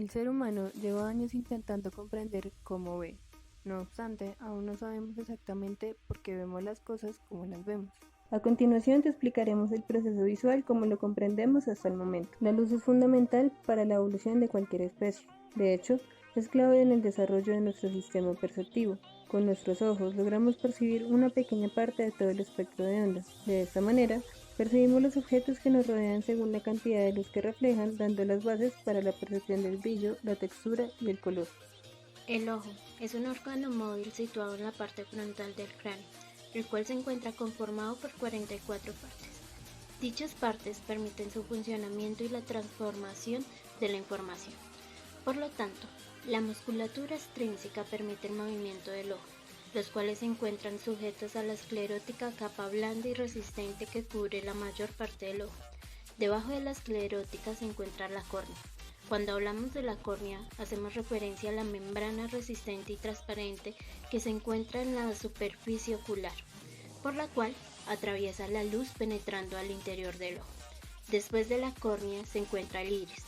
El ser humano lleva años intentando comprender cómo ve. No obstante, aún no sabemos exactamente por qué vemos las cosas como las vemos. A continuación te explicaremos el proceso visual como lo comprendemos hasta el momento. La luz es fundamental para la evolución de cualquier especie. De hecho, es clave en el desarrollo de nuestro sistema perceptivo. Con nuestros ojos logramos percibir una pequeña parte de todo el espectro de ondas. De esta manera, percibimos los objetos que nos rodean según la cantidad de luz que reflejan, dando las bases para la percepción del brillo, la textura y el color. El ojo es un órgano móvil situado en la parte frontal del cráneo, el cual se encuentra conformado por 44 partes. Dichas partes permiten su funcionamiento y la transformación de la información. Por lo tanto, la musculatura extrínseca permite el movimiento del ojo, los cuales se encuentran sujetos a la esclerótica capa blanda y resistente que cubre la mayor parte del ojo. Debajo de la esclerótica se encuentra la córnea. Cuando hablamos de la córnea, hacemos referencia a la membrana resistente y transparente que se encuentra en la superficie ocular, por la cual atraviesa la luz penetrando al interior del ojo. Después de la córnea se encuentra el iris,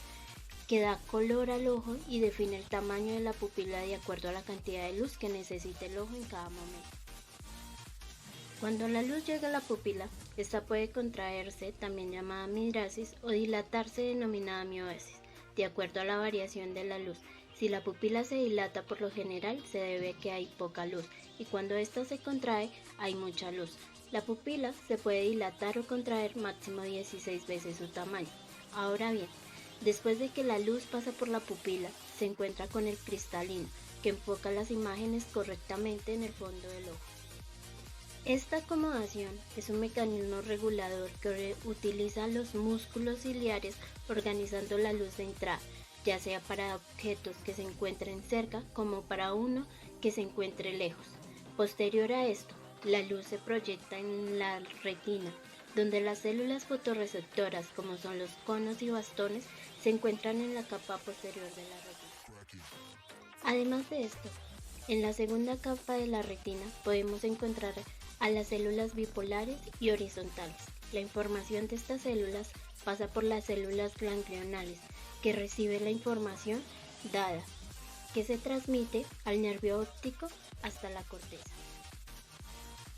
que da color al ojo y define el tamaño de la pupila de acuerdo a la cantidad de luz que necesita el ojo en cada momento. Cuando la luz llega a la pupila, esta puede contraerse, también llamada midriasis, o dilatarse, denominada mioesis, de acuerdo a la variación de la luz. Si la pupila se dilata, por lo general se debe a que hay poca luz, y cuando ésta se contrae, hay mucha luz. La pupila se puede dilatar o contraer máximo 16 veces su tamaño. Ahora bien, después de que la luz pasa por la pupila, se encuentra con el cristalino, que enfoca las imágenes correctamente en el fondo del ojo. Esta acomodación es un mecanismo regulador que utiliza los músculos ciliares organizando la luz de entrada, ya sea para objetos que se encuentren cerca como para uno que se encuentre lejos. Posterior a esto, la luz se proyecta en la retina, donde las células fotorreceptoras, como son los conos y bastones, se encuentran en la capa posterior de la retina. Además de esto, en la segunda capa de la retina podemos encontrar a las células bipolares y horizontales. La información de estas células pasa por las células ganglionales, que recibe la información dada, que se transmite al nervio óptico hasta la corteza.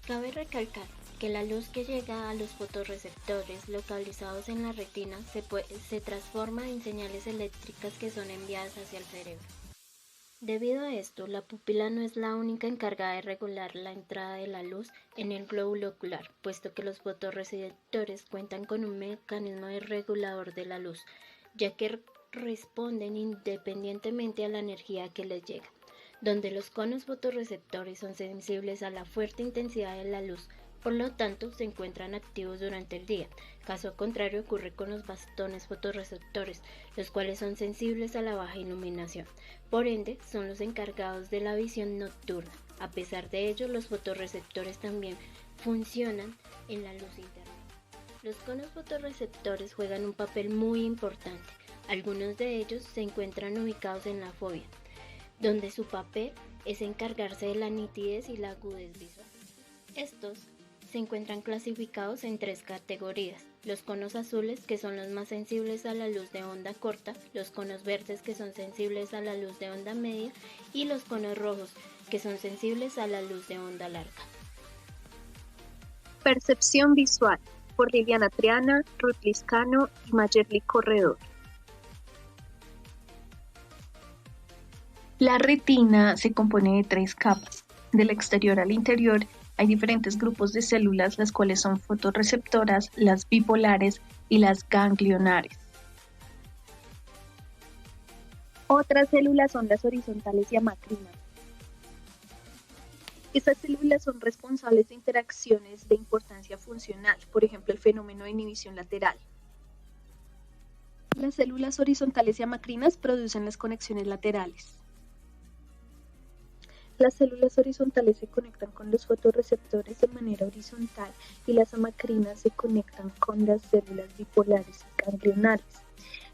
Cabe recalcar que la luz que llega a los fotorreceptores localizados en la retina se transforma en señales eléctricas que son enviadas hacia el cerebro. Debido a esto, la pupila no es la única encargada de regular la entrada de la luz en el glóbulo ocular, puesto que los fotorreceptores cuentan con un mecanismo de regulador de la luz, ya que responden independientemente a la energía que les llega, donde los conos fotorreceptores son sensibles a la fuerte intensidad de la luz. Por lo tanto, se encuentran activos durante el día. Caso contrario ocurre con los bastones fotorreceptores, los cuales son sensibles a la baja iluminación. Por ende, son los encargados de la visión nocturna. A pesar de ello, los fotorreceptores también funcionan en la luz interna. Los conos fotorreceptores juegan un papel muy importante. Algunos de ellos se encuentran ubicados en la fóvea, donde su papel es encargarse de la nitidez y la agudez visual. Estos se encuentran clasificados en 3 categorías: los conos azules, que son los más sensibles a la luz de onda corta, los conos verdes, que son sensibles a la luz de onda media, y los conos rojos, que son sensibles a la luz de onda larga. Percepción visual, por Liliana Triana, Ruth Liscano y Mayerly Corredor. La retina se compone de 3 capas. Del exterior al interior hay diferentes grupos de células, las cuales son fotorreceptoras, las bipolares y las ganglionares. Otras células son las horizontales y amacrinas. Estas células son responsables de interacciones de importancia funcional, por ejemplo, el fenómeno de inhibición lateral. Las células horizontales y amacrinas producen las conexiones laterales. Las células horizontales se conectan con los fotorreceptores de manera horizontal y las amacrinas se conectan con las células bipolares y ganglionares.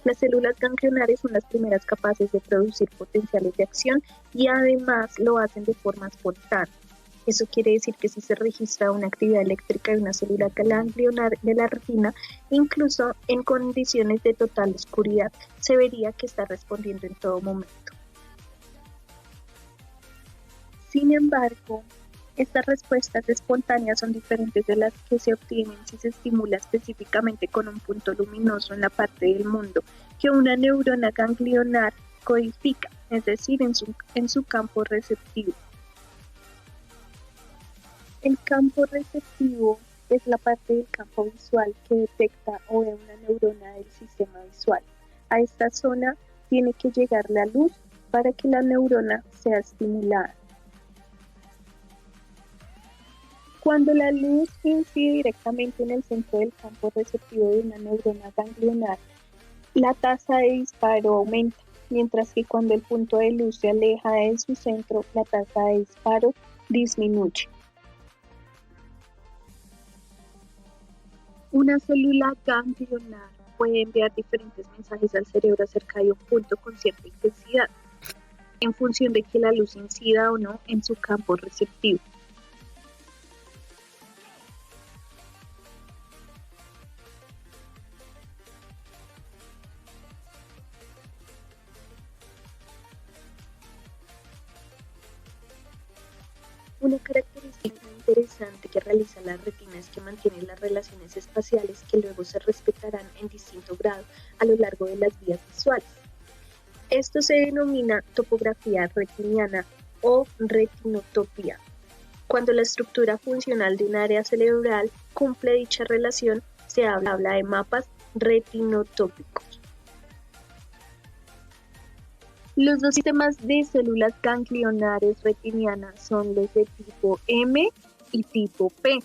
Las células ganglionares son las primeras capaces de producir potenciales de acción y además lo hacen de forma espontánea. Eso quiere decir que si se registra una actividad eléctrica de una célula ganglionar de la retina, incluso en condiciones de total oscuridad, se vería que está respondiendo en todo momento. Sin embargo, estas respuestas espontáneas son diferentes de las que se obtienen si se estimula específicamente con un punto luminoso en la parte del mundo que una neurona ganglionar codifica, es decir, en su campo receptivo. El campo receptivo es la parte del campo visual que detecta o ve una neurona del sistema visual. A esta zona tiene que llegar la luz para que la neurona sea estimulada. Cuando la luz incide directamente en el centro del campo receptivo de una neurona ganglionar, la tasa de disparo aumenta, mientras que cuando el punto de luz se aleja de su centro, la tasa de disparo disminuye. Una célula ganglionar puede enviar diferentes mensajes al cerebro acerca de un punto con cierta intensidad, en función de que la luz incida o no en su campo receptivo. Una característica interesante que realiza la retina es que mantiene las relaciones espaciales que luego se respetarán en distinto grado a lo largo de las vías visuales. Esto se denomina topografía retiniana o retinotopía. Cuando la estructura funcional de un área cerebral cumple dicha relación, se habla de mapas retinotópicos. Los dos sistemas de células ganglionares retinianas son los de tipo M y tipo P,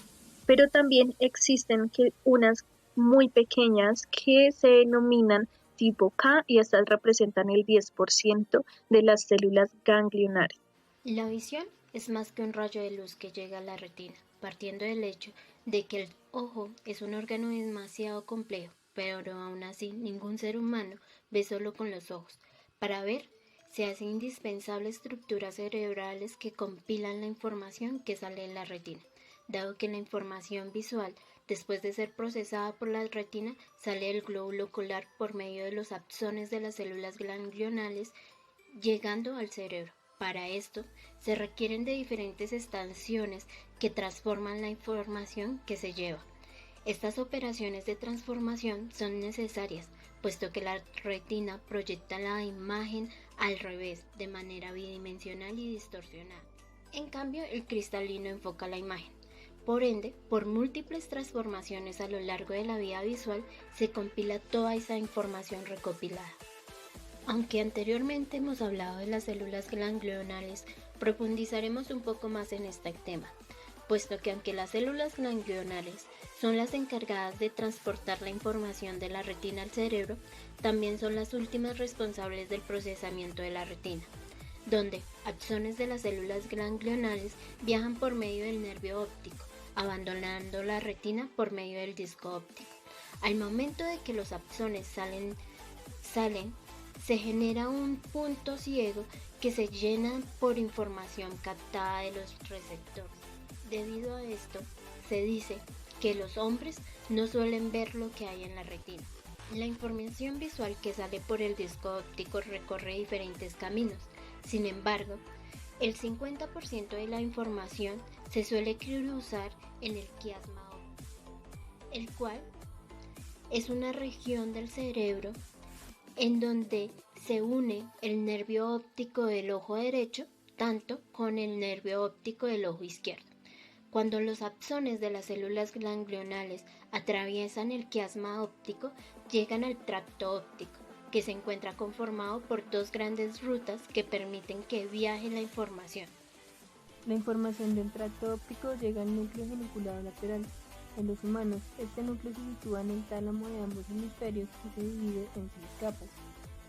pero también existen unas muy pequeñas que se denominan tipo K y estas representan el 10% de las células ganglionares. La visión es más que un rayo de luz que llega a la retina, partiendo del hecho de que el ojo es un órgano demasiado complejo, pero aún así ningún ser humano ve solo con los ojos. Para ver, se hacen indispensables estructuras cerebrales que compilan la información que sale de la retina, dado que la información visual, después de ser procesada por la retina, sale del glóbulo ocular por medio de los axones de las células ganglionales, llegando al cerebro. Para esto, se requieren de diferentes estaciones que transforman la información que se lleva. Estas operaciones de transformación son necesarias, puesto que la retina proyecta la imagen al revés, de manera bidimensional y distorsionada. En cambio, el cristalino enfoca la imagen. Por ende, por múltiples transformaciones a lo largo de la vía visual, se compila toda esa información recopilada. Aunque anteriormente hemos hablado de las células ganglionales, profundizaremos un poco más en este tema, puesto que aunque las células ganglionales son las encargadas de transportar la información de la retina al cerebro, también son las últimas responsables del procesamiento de la retina, donde axones de las células ganglionales viajan por medio del nervio óptico, abandonando la retina por medio del disco óptico. Al momento de que los axones salen, se genera un punto ciego que se llena por información captada de los receptores. Debido a esto, se dice que los hombres no suelen ver lo que hay en la retina. La información visual que sale por el disco óptico recorre diferentes caminos. Sin embargo, el 50% de la información se suele cruzar en el quiasma óptico, el cual es una región del cerebro en donde se une el nervio óptico del ojo derecho tanto con el nervio óptico del ojo izquierdo. Cuando los axones de las células ganglionales atraviesan el quiasma óptico, llegan al tracto óptico, que se encuentra conformado por dos grandes rutas que permiten que viaje la información. La información del tracto óptico llega al núcleo geniculado lateral. En los humanos, este núcleo se sitúa en el tálamo de ambos hemisferios y se divide en 6 capas.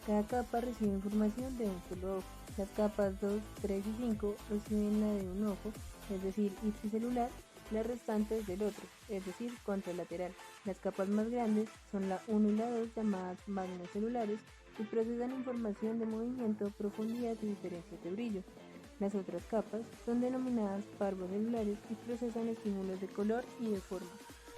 Cada capa recibe información de un solo ojo. Las capas 2, 3 y 5 reciben la de un ojo, es decir, ipsicelular, las restantes del otro, es decir, contralateral. Las capas más grandes son la 1 y la 2, llamadas magnocelulares, y procesan información de movimiento, profundidad y diferencias de brillo. Las otras capas son denominadas parvocelulares y procesan estímulos de color y de forma.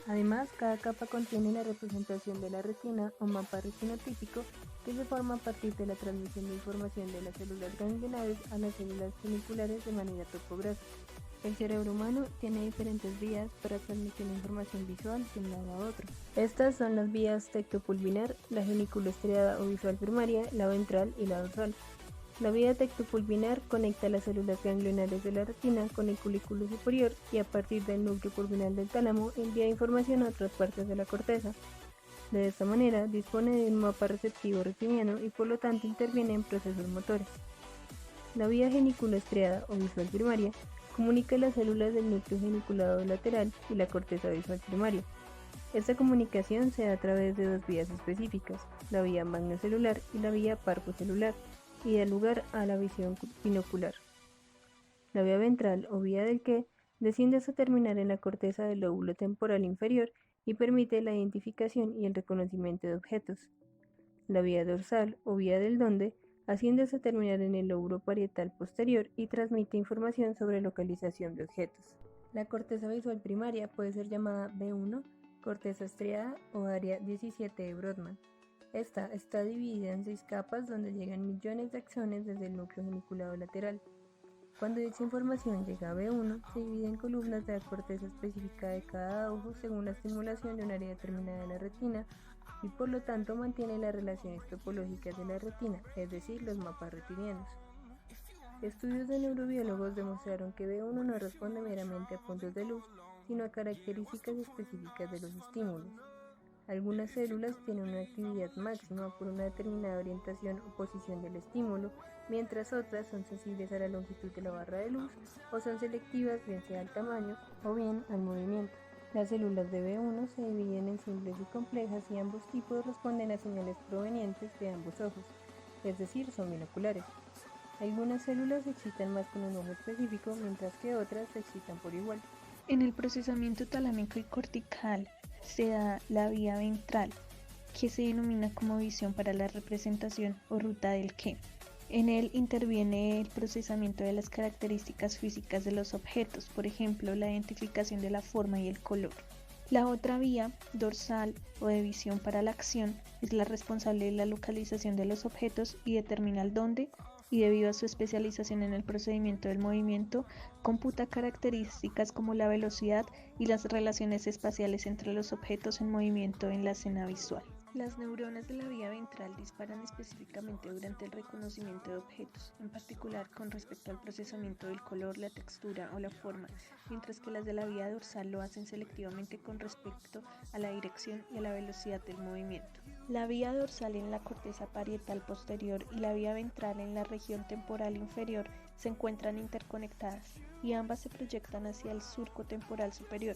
Además, cada capa contiene la representación de la retina o mapa retinotípico que se forma a partir de la transmisión de información de las células ganglionares a las células geniculares de manera topográfica. El cerebro humano tiene diferentes vías para transmitir la información visual de un lado a otro. Estas son las vías tectopulvinar, la geniculostriada o visual primaria, la ventral y la dorsal. La vía tectopulvinar conecta las células ganglionares de la retina con el colículo superior y a partir del núcleo pulvinar del tálamo envía información a otras partes de la corteza. De esta manera dispone de un mapa receptivo retiniano y por lo tanto interviene en procesos motores. La vía geniculostriada o visual primaria comunica las células del núcleo geniculado lateral y la corteza visual primaria. Esta comunicación se da a través de dos vías específicas, la vía magnocelular y la vía parvocelular, y da lugar a la visión binocular. La vía ventral o vía del qué desciende hasta terminar en la corteza del lóbulo temporal inferior y permite la identificación y el reconocimiento de objetos. La vía dorsal o vía del dónde asciende hasta terminar en el lóbulo parietal posterior y transmite información sobre localización de objetos. La corteza visual primaria puede ser llamada B1, corteza estriada o área 17 de Brodmann. Esta está dividida en 6 capas donde llegan millones de axones desde el núcleo geniculado lateral. Cuando dicha información llega a B1, se divide en columnas de la corteza específica de cada ojo según la estimulación de un área determinada de la retina y por lo tanto mantiene las relaciones topológicas de la retina, es decir, los mapas retinianos. Estudios de neurobiólogos demostraron que B1 no responde meramente a puntos de luz, sino a características específicas de los estímulos. Algunas células tienen una actividad máxima por una determinada orientación o posición del estímulo, mientras otras son sensibles a la longitud de la barra de luz o son selectivas bien sea al tamaño o bien al movimiento. Las células de B1 se dividen en simples y complejas y ambos tipos responden a señales provenientes de ambos ojos, es decir, son binoculares. Algunas células se excitan más con un ojo específico, mientras que otras se excitan por igual. En el procesamiento talámico y cortical se da la vía ventral, que se denomina como visión para la representación o ruta del qué. En él interviene el procesamiento de las características físicas de los objetos, por ejemplo, la identificación de la forma y el color. La otra vía, dorsal o de visión para la acción, es la responsable de la localización de los objetos y determina el dónde, y debido a su especialización en el procedimiento del movimiento, computa características como la velocidad y las relaciones espaciales entre los objetos en movimiento en la escena visual. Las neuronas de la vía ventral disparan específicamente durante el reconocimiento de objetos, en particular con respecto al procesamiento del color, la textura o la forma, mientras que las de la vía dorsal lo hacen selectivamente con respecto a la dirección y a la velocidad del movimiento. La vía dorsal en la corteza parietal posterior y la vía ventral en la región temporal inferior se encuentran interconectadas y ambas se proyectan hacia el surco temporal superior.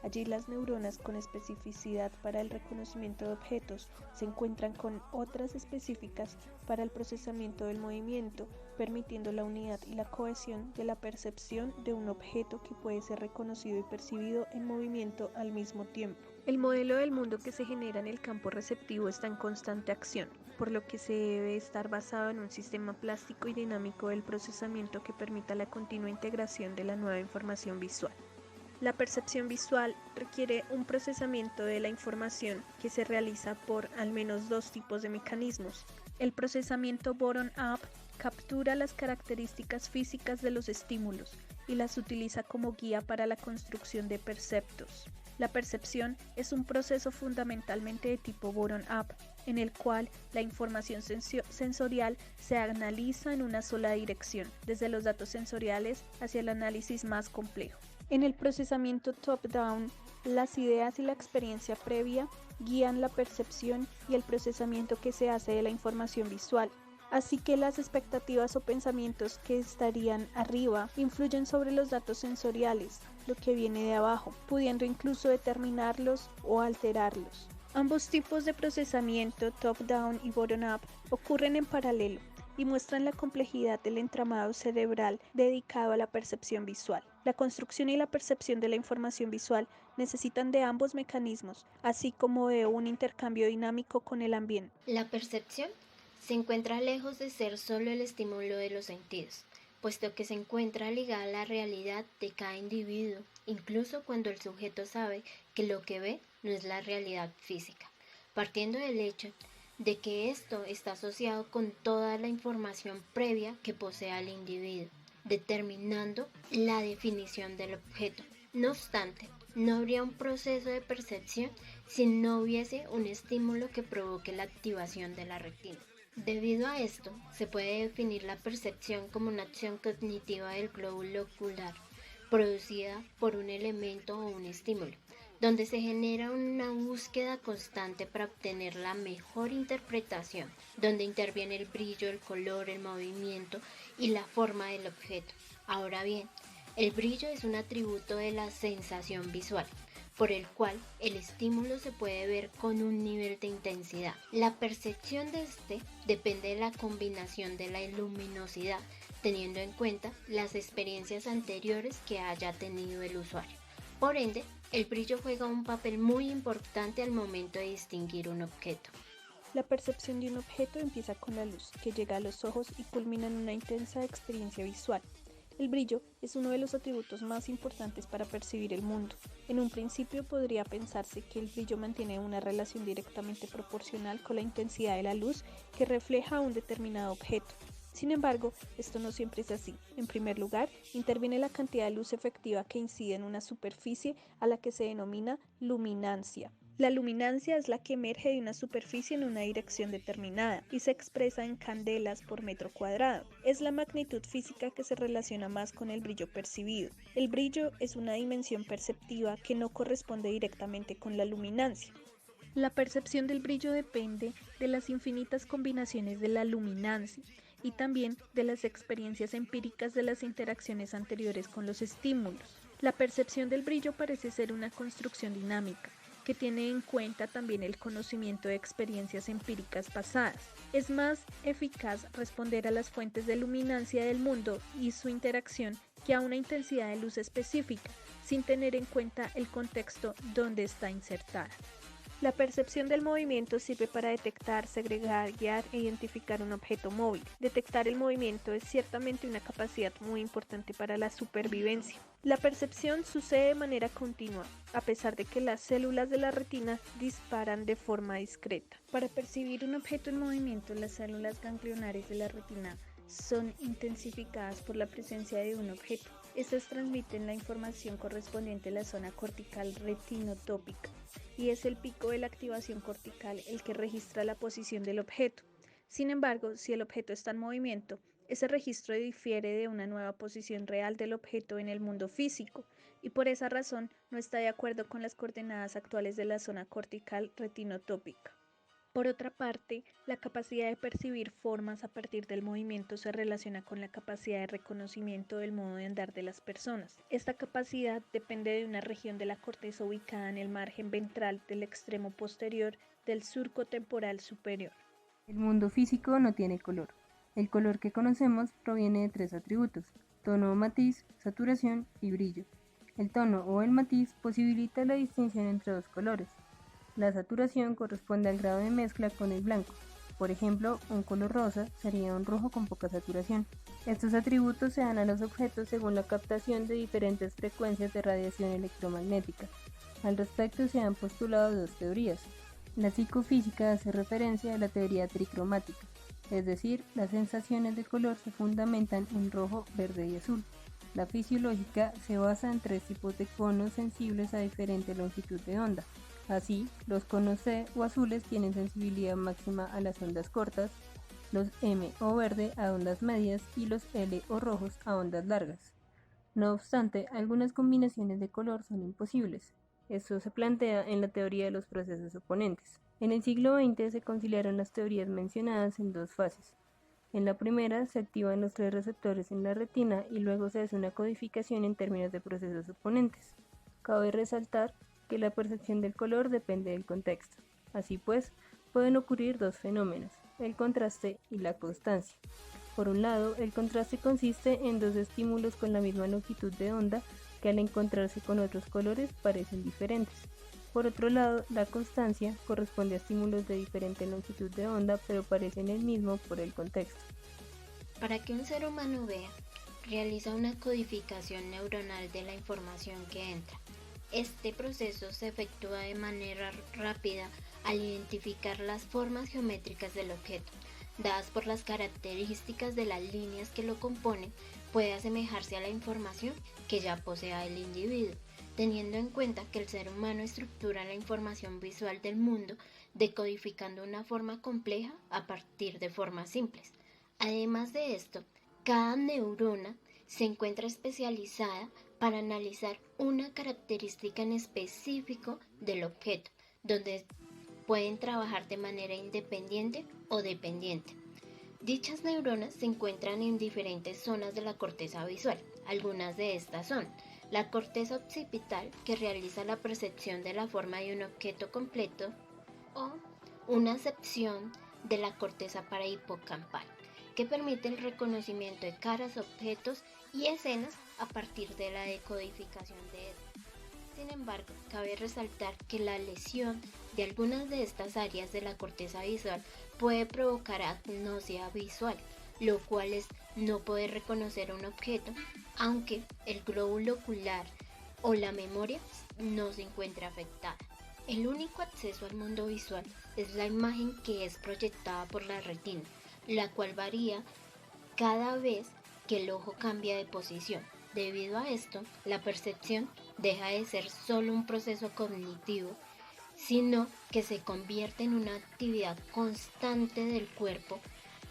Allí las neuronas con especificidad para el reconocimiento de objetos se encuentran con otras específicas para el procesamiento del movimiento, permitiendo la unidad y la cohesión de la percepción de un objeto que puede ser reconocido y percibido en movimiento al mismo tiempo. El modelo del mundo que se genera en el campo receptivo está en constante acción, por lo que se debe estar basado en un sistema plástico y dinámico del procesamiento que permita la continua integración de la nueva información visual. La percepción visual requiere un procesamiento de la información que se realiza por al menos dos tipos de mecanismos. El procesamiento bottom-up captura las características físicas de los estímulos y las utiliza como guía para la construcción de perceptos. La percepción es un proceso fundamentalmente de tipo bottom-up, en el cual la información sensorial se analiza en una sola dirección, desde los datos sensoriales hacia el análisis más complejo. En el procesamiento top-down, las ideas y la experiencia previa guían la percepción y el procesamiento que se hace de la información visual. Así que las expectativas o pensamientos que estarían arriba influyen sobre los datos sensoriales, lo que viene de abajo, pudiendo incluso determinarlos o alterarlos. Ambos tipos de procesamiento, top-down y bottom-up, ocurren en paralelo y muestran la complejidad del entramado cerebral dedicado a la percepción visual. La construcción y la percepción de la información visual necesitan de ambos mecanismos, así como de un intercambio dinámico con el ambiente. La percepción se encuentra lejos de ser solo el estímulo de los sentidos. puesto que se encuentra ligada a la realidad de cada individuo, incluso cuando el sujeto sabe que lo que ve no es la realidad física, partiendo del hecho de que esto está asociado con toda la información previa que posee el individuo, determinando la definición del objeto. No obstante, no habría un proceso de percepción si no hubiese un estímulo que provoque la activación de la retina. Debido a esto, se puede definir la percepción como una acción cognitiva del glóbulo ocular, producida por un elemento o un estímulo, donde se genera una búsqueda constante para obtener la mejor interpretación, donde interviene el brillo, el color, el movimiento y la forma del objeto. Ahora bien, el brillo es un atributo de la sensación visual, por el cual el estímulo se puede ver con un nivel de intensidad. La percepción de este depende de la combinación de la luminosidad, teniendo en cuenta las experiencias anteriores que haya tenido el usuario. Por ende, el brillo juega un papel muy importante al momento de distinguir un objeto. La percepción de un objeto empieza con la luz, que llega a los ojos y culmina en una intensa experiencia visual. El brillo es uno de los atributos más importantes para percibir el mundo. En un principio podría pensarse que el brillo mantiene una relación directamente proporcional con la intensidad de la luz que refleja un determinado objeto. Sin embargo, esto no siempre es así. En primer lugar, interviene la cantidad de luz efectiva que incide en una superficie a la que se denomina luminancia. La luminancia es la que emerge de una superficie en una dirección determinada y se expresa en candelas por metro cuadrado. Es la magnitud física que se relaciona más con el brillo percibido. El brillo es una dimensión perceptiva que no corresponde directamente con la luminancia. La percepción del brillo depende de las infinitas combinaciones de la luminancia y también de las experiencias empíricas de las interacciones anteriores con los estímulos. La percepción del brillo parece ser una construcción dinámica, que tiene en cuenta también el conocimiento de experiencias empíricas pasadas. Es más eficaz responder a las fuentes de luminancia del mundo y su interacción que a una intensidad de luz específica, sin tener en cuenta el contexto donde está insertada. La percepción del movimiento sirve para detectar, segregar, guiar e identificar un objeto móvil. Detectar el movimiento es ciertamente una capacidad muy importante para la supervivencia. La percepción sucede de manera continua, a pesar de que las células de la retina disparan de forma discreta. Para percibir un objeto en movimiento, las células ganglionares de la retina son intensificadas por la presencia de un objeto. Estas transmiten la información correspondiente a la zona cortical retinotópica y es el pico de la activación cortical el que registra la posición del objeto. Sin embargo, si el objeto está en movimiento, ese registro difiere de una nueva posición real del objeto en el mundo físico y por esa razón no está de acuerdo con las coordenadas actuales de la zona cortical retinotópica. Por otra parte, la capacidad de percibir formas a partir del movimiento se relaciona con la capacidad de reconocimiento del modo de andar de las personas. Esta capacidad depende de una región de la corteza ubicada en el margen ventral del extremo posterior del surco temporal superior. El mundo físico no tiene color. El color que conocemos proviene de tres atributos: tono o matiz, saturación y brillo. El tono o el matiz posibilita la distinción entre dos colores. La saturación corresponde al grado de mezcla con el blanco. Por ejemplo, un color rosa sería un rojo con poca saturación. Estos atributos se dan a los objetos según la captación de diferentes frecuencias de radiación electromagnética. Al respecto se han postulado dos teorías. La psicofísica hace referencia a la teoría tricromática, es decir, las sensaciones de color se fundamentan en rojo, verde y azul. La fisiológica se basa en tres tipos de conos sensibles a diferente longitud de onda. Así, los conos C o azules tienen sensibilidad máxima a las ondas cortas, los M o verde a ondas medias y los L o rojos a ondas largas. No obstante, algunas combinaciones de color son imposibles. Esto se plantea en la teoría de los procesos oponentes. En el siglo XX se conciliaron las teorías mencionadas en dos fases. En la primera se activan los tres receptores en la retina y luego se hace una codificación en términos de procesos oponentes. Cabe resaltar que la percepción del color depende del contexto. Así pues, pueden ocurrir dos fenómenos, el contraste y la constancia. Por un lado, el contraste consiste en dos estímulos con la misma longitud de onda que al encontrarse con otros colores parecen diferentes. Por otro lado, la constancia corresponde a estímulos de diferente longitud de onda pero parecen el mismo por el contexto. Para que un ser humano vea, realiza una codificación neuronal de la información que entra. Este proceso se efectúa de manera rápida al identificar las formas geométricas del objeto. Dadas por las características de las líneas que lo componen, puede asemejarse a la información que ya posea el individuo, teniendo en cuenta que el ser humano estructura la información visual del mundo decodificando una forma compleja a partir de formas simples. Además de esto, cada neurona se encuentra especializada para analizar una característica en específico del objeto, donde pueden trabajar de manera independiente o dependiente. Dichas neuronas se encuentran en diferentes zonas de la corteza visual. Algunas de estas son la corteza occipital, que realiza la percepción de la forma de un objeto completo, o una sección de la corteza parahipocampal, que permite el reconocimiento de caras, objetos y escenas a partir de la decodificación de estos. Sin embargo, cabe resaltar que la lesión de algunas de estas áreas de la corteza visual puede provocar agnosia visual, lo cual es no poder reconocer un objeto, aunque el glóbulo ocular o la memoria no se encuentre afectada. El único acceso al mundo visual es la imagen que es proyectada por la retina, la cual varía cada vez que el ojo cambia de posición. Debido a esto, la percepción deja de ser solo un proceso cognitivo, sino que se convierte en una actividad constante del cuerpo,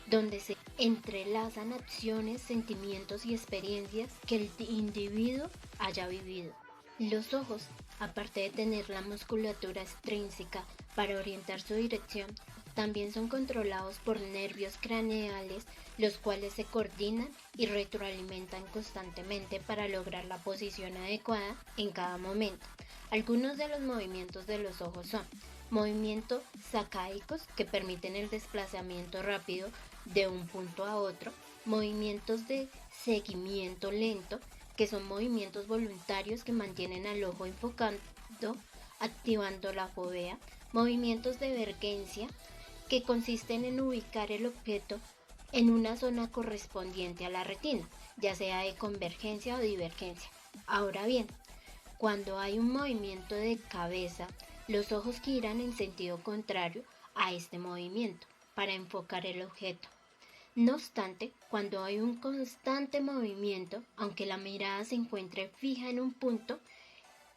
donde se entrelazan acciones, sentimientos y experiencias que el individuo haya vivido. Los ojos, aparte de tener la musculatura extrínseca para orientar su dirección, también son controlados por nervios craneales, los cuales se coordinan y retroalimentan constantemente para lograr la posición adecuada en cada momento. Algunos de los movimientos de los ojos son movimientos sacáicos, que permiten el desplazamiento rápido de un punto a otro, movimientos de seguimiento lento, que son movimientos voluntarios que mantienen al ojo enfocando, activando la fovea, movimientos de vergencia, que consisten en ubicar el objeto en una zona correspondiente a la retina, ya sea de convergencia o divergencia. Ahora bien, cuando hay un movimiento de cabeza, los ojos giran en sentido contrario a este movimiento para enfocar el objeto. No obstante, cuando hay un constante movimiento, aunque la mirada se encuentre fija en un punto,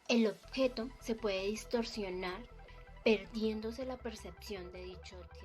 el objeto se puede distorsionar, perdiéndose la percepción de dicho objeto.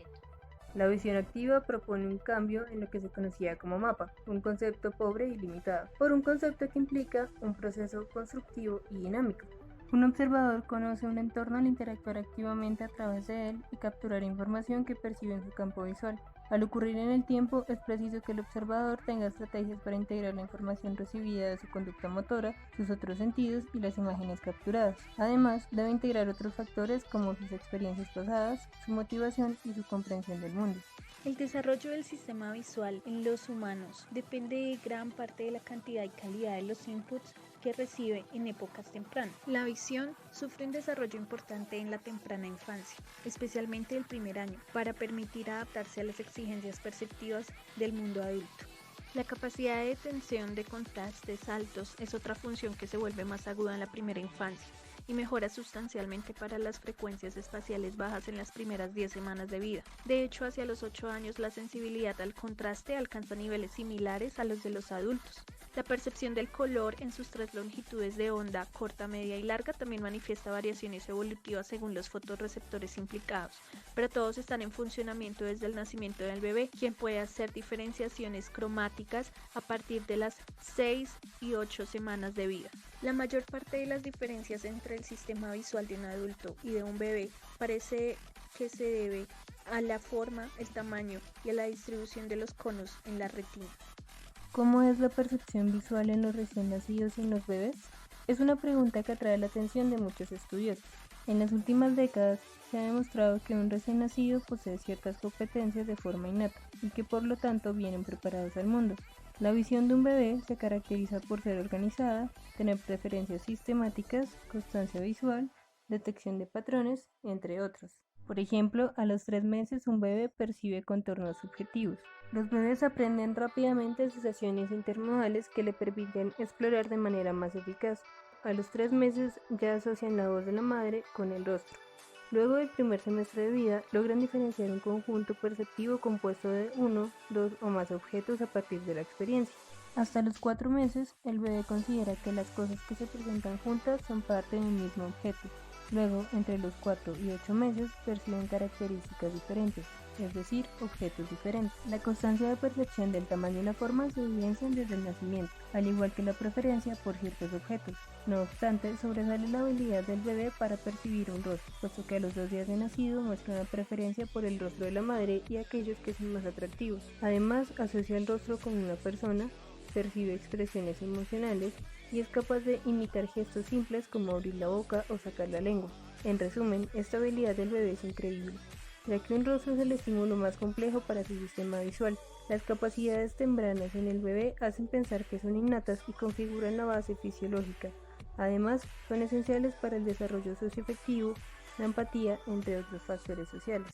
La visión activa propone un cambio en lo que se conocía como mapa, un concepto pobre y limitado, por un concepto que implica un proceso constructivo y dinámico. Un observador conoce un entorno al interactuar activamente a través de él y capturar información que percibe en su campo visual. Al ocurrir en el tiempo, es preciso que el observador tenga estrategias para integrar la información recibida de su conducta motora, sus otros sentidos y las imágenes capturadas. Además, debe integrar otros factores como sus experiencias pasadas, su motivación y su comprensión del mundo. El desarrollo del sistema visual en los humanos depende de gran parte de la cantidad y calidad de los inputs que recibe en épocas tempranas. La visión sufre un desarrollo importante en la temprana infancia, especialmente el primer año, para permitir adaptarse a las exigencias perceptivas del mundo adulto. La capacidad de detención de contrastes altos es otra función que se vuelve más aguda en la primera infancia y mejora sustancialmente para las frecuencias espaciales bajas en las primeras 10 semanas de vida. De hecho, hacia los 8 años la sensibilidad al contraste alcanza niveles similares a los de los adultos. La percepción del color en sus tres longitudes de onda, corta, media y larga, también manifiesta variaciones evolutivas según los fotorreceptores implicados, pero todos están en funcionamiento desde el nacimiento del bebé, quien puede hacer diferenciaciones cromáticas a partir de las 6 y 8 semanas de vida. La mayor parte de las diferencias entre el sistema visual de un adulto y de un bebé parece que se debe a la forma, el tamaño y a la distribución de los conos en la retina. ¿Cómo es la percepción visual en los recién nacidos y en los bebés? Es una pregunta que atrae la atención de muchos estudiosos. En las últimas décadas se ha demostrado que un recién nacido posee ciertas competencias de forma innata y que por lo tanto vienen preparados al mundo. La visión de un bebé se caracteriza por ser organizada, tener preferencias sistemáticas, constancia visual, detección de patrones, entre otros. Por ejemplo, a los 3 meses un bebé percibe contornos subjetivos. Los bebés aprenden rápidamente asociaciones intermodales que le permiten explorar de manera más eficaz. A los 3 meses ya asocian la voz de la madre con el rostro. Luego del primer semestre de vida, logran diferenciar un conjunto perceptivo compuesto de 1, 2 o más objetos a partir de la experiencia. Hasta los 4 meses, el bebé considera que las cosas que se presentan juntas son parte de un mismo objeto. Luego, entre los 4 y 8 meses, perciben características diferentes, es decir, objetos diferentes. La constancia de percepción del tamaño y la forma se evidencian desde el nacimiento, al igual que la preferencia por ciertos objetos. No obstante, sobresale la habilidad del bebé para percibir un rostro, puesto que a los 2 días de nacido muestra una preferencia por el rostro de la madre y aquellos que son más atractivos. Además, asocia el rostro con una persona, percibe expresiones emocionales y es capaz de imitar gestos simples como abrir la boca o sacar la lengua. En resumen, esta habilidad del bebé es increíble, ya que un rostro es el estímulo más complejo para su sistema visual. Las capacidades tempranas en el bebé hacen pensar que son innatas y configuran la base fisiológica. Además, son esenciales para el desarrollo socioafectivo, la empatía, entre otros factores sociales.